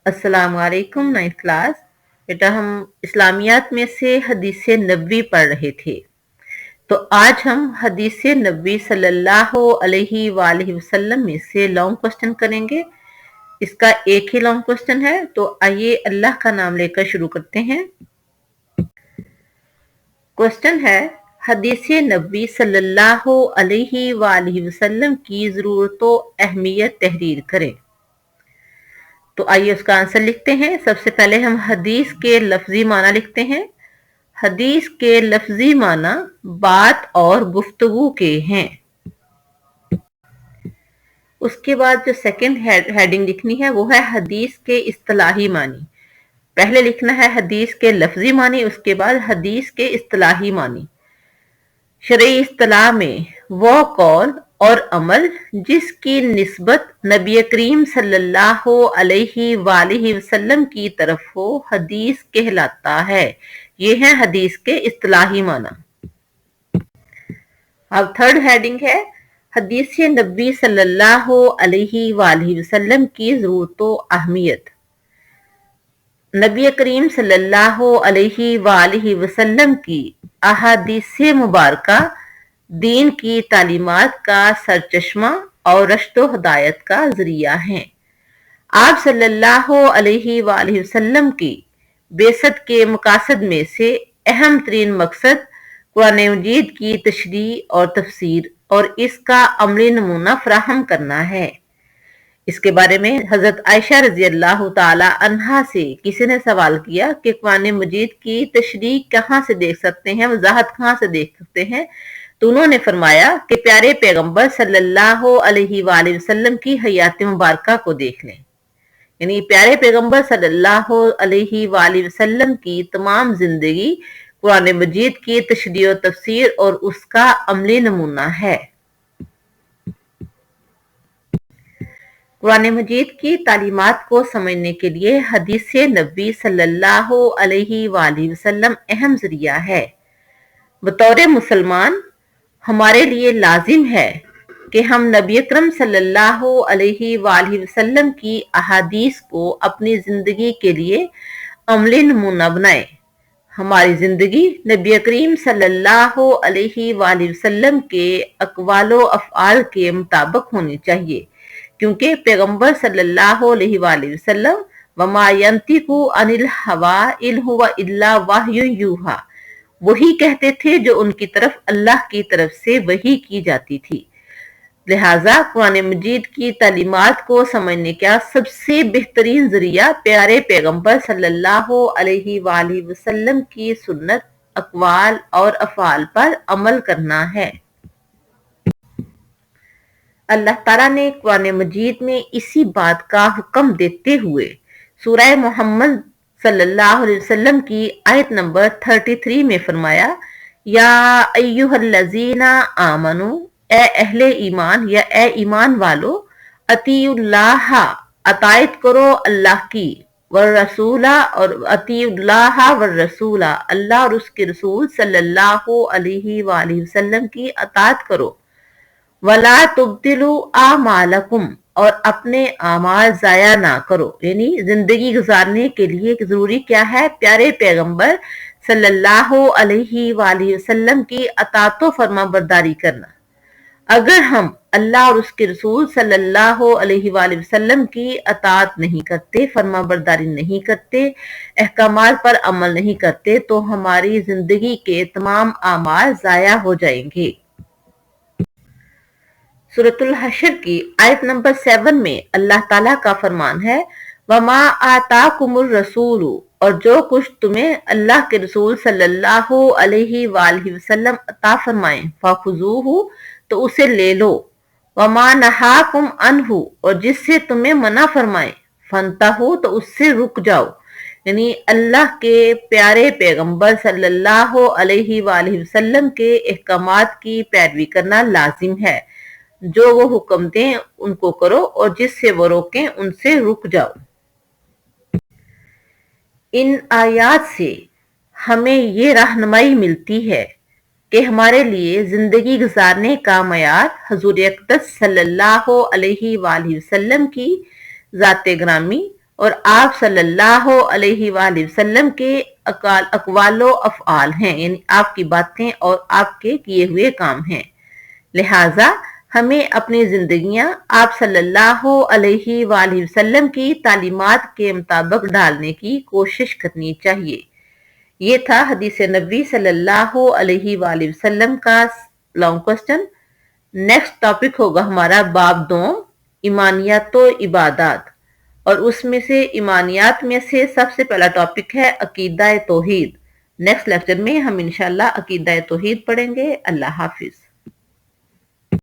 अस्सलाम वालेकुम। 9th class. बेटा, हम इस्लामियात में से हदीस नबवी पढ़ रहे थे। तो आज हम हदीस नबवी सल्लल्लाहु अलैहि वालैहि वसल्लम में से लॉन्ग क्वेश्चन करेंगे। इसका एक ही लॉन्ग क्वेश्चन है, तो आइए अल्लाह का नाम लेकर शुरू करते हैं। क्वेश्चन है, हदीस नबवी सल्लल्लाहु अलैहि वालैहि वसल्लम की जरूरतों अहमियत तहरीर करें। तो आइए उसका आंसर लिखते हैं। सबसे पहले हम हदीस के लफ्जी माना लिखते हैं। हदीस के लफ्जी माना बात और गुफ्तगू के हैं। उसके बाद जो सेकंड हेडिंग लिखनी है वो है हदीस के इस्तिलाही मानी। पहले लिखना है हदीस के लफ्जी मानी, उसके बाद हदीस के इस्तिलाही मानी। शरई इस्तिलाह में वो कौल और अमल जिसकी निस्बत नबी करीम सल्लल्लाहु अलैहि वालैहि वसल्लम की तरफ हो हदीस कहलाता है। ये है हदीस के इस्तिलाही माना। अब थर्ड हेडिंग है हदीस नबी सल्लल्लाहु अलैहि वालैहि वसल्लम की जरूरतों अहमियत। नबी करीम सल्लल्लाहु अलैहि वालैहि वसल्लम की अहादीस मुबारका दीन की तालीमात का सरचश्मा और रश्तो हदायत का जरिया हैं। आप सल्लल्लाहु अलैहि वालैहि वसल्लम की बेसत के मकासद में से अहम तरीन मकसद कुरान मजीद की तशरीह और तफसीर और इसका अमली नमूना फराहम करना है। इसके बारे में हजरत आयशा रजी अल्लाह ताला अन्हा से किसी ने सवाल किया कि कुरान मजीद की तशरीह कहाँ से देख सकते हैं, वजाहत कहाँ से देख सकते हैं। तो उन्होंने फरमाया कि प्यारे पैगंबर सल्लल्लाहु अलैहि वसल्लम की हयात मुबारका को देख लें। यानी प्यारे पैगंबर सल्लल्लाहु अलैहि वसल्लम की तमाम जिंदगी कुरान मजीद की तशरीह और तफसीर और उसका अमली नमूना है। कुरान मजीद की तालीमात को समझने के लिए हदीस नबी सल्लल्लाहु अलैहि वसल्लम अहम जरिया है। बतौर मुसलमान हमारे लिए लाजिम है कि हम नबी अकरम सल्लल्लाहु अलैहि वसल्लम की अहादीस को अपनी जिंदगी के लिए अमली नमूना बनाएं। हमारी जिंदगी नबी करीम सल्लल्लाहु अलैहि वसल्लम के अक़वाल व अफ़आल के मुताबिक होनी चाहिए, क्योंकि पैगंबर सल्लल्लाहु अलैहि वसल्लम वमा यंतिकु अनिल हवा इन हुवा इल्ला वहयुन यूहा, वही कहते थे जो उनकी तरफ अल्लाह की तरफ से वही की जाती थी। लिहाजा कुरान मजीद की तालीमात को समझने का सबसे बेहतरीन जरिया प्यारे पैगंबर सल्लल्लाहु अलैहि वसल्लम की सुन्नत, अक़वाल और अफ़आल पर अमल करना है। अल्लाह ताला ने कुरान मजीद में इसी बात का हुक्म देते हुए सूरह मोहम्मद सल्लल्लाहु अलैहि वसल्लम की आयत नंबर 33 में फरमाया, या अय्युहल्लज़ीना आमनू, ए अहले ईमान या ए ईमान वालो, अतीउल्लाह, अतायत करो अल्लाह की, वर रसूला और अतीउल्लाह वर रसूला, अल्लाह और उसके रसूल सल्लल्लाहु अलैहि वसल्लम की अतात करो, वला तुब्तिलु आमालकुम, और अपने आमाल जाया ना करो। यानी जिंदगी गुजारने के लिए जरूरी क्या है? प्यारे पैगंबर सल्लल्लाहु अलैहि वसल्लम की अतातो फरमा बरदारी करना। अगर हम अल्लाह और उसके रसूल सल्लल्लाहु अलैहि वसल्लम की अतात नहीं करते, फरमा बरदारी नहीं करते, अहकामात पर अमल नहीं करते, तो हमारी जिंदगी के तमाम आमाल जाया हो जाएंगे। सूरतुल हशर की आयत नंबर 7 में अल्लाह ताला का फरमान है, वमा आताकुमुर रसूल, और जो कुछ तुम्हें अल्लाह के रसूल सल्लल्लाहु अलैहि वसल्लम अता फरमाए, फाखुजूहु, तो उसे ले लो, वमा नहाकुम अनहु, और जिससे तुम्हें मना फरमाए, फंतहु, तो उससे रुक जाओ। यानी अल्लाह के प्यारे पैगंबर सल्लल्लाहु अलैहि वसल्लम के अहकामात की पैरवी करना लाजिम है। जो वो हुक्म दें उनको करो और जिससे वो रोकें उनसे रुक जाओ। इन आयात से हमें ये रहनुमाई मिलती है कि हमारे लिए जिंदगी गुजारने का मयार हुजूर अक़दस सल्लल्लाहु अलैहि वसल्लम की ज़ाते ग्रामी اور آپ صلی اللہ علیہ وآلہ وسلم کے اقوال و افعال ہیں، یعنی آپ کی باتیں اور آپ کے کیے ہوئے کام ہیں۔ لہٰذا ہمیں اپنی زندگیاں آپ صلی اللہ علیہ وآلہ وسلم کی تعلیمات کے مطابق ڈالنے کی کوشش کرنی چاہیے۔ یہ تھا حدیث نبی صلی اللہ علیہ وآلہ وسلم کا لانگ کوسچن۔ نیکسٹ ٹاپک ہوگا ہمارا باب دوم، ایمانیات و عبادات، اور اس میں سے ایمانیات میں سے سب سے پہلا ٹاپک ہے عقیدہ توحید۔ نیکسٹ لیکچر میں ہم انشاءاللہ عقیدہ توحید پڑھیں گے۔ اللہ حافظ۔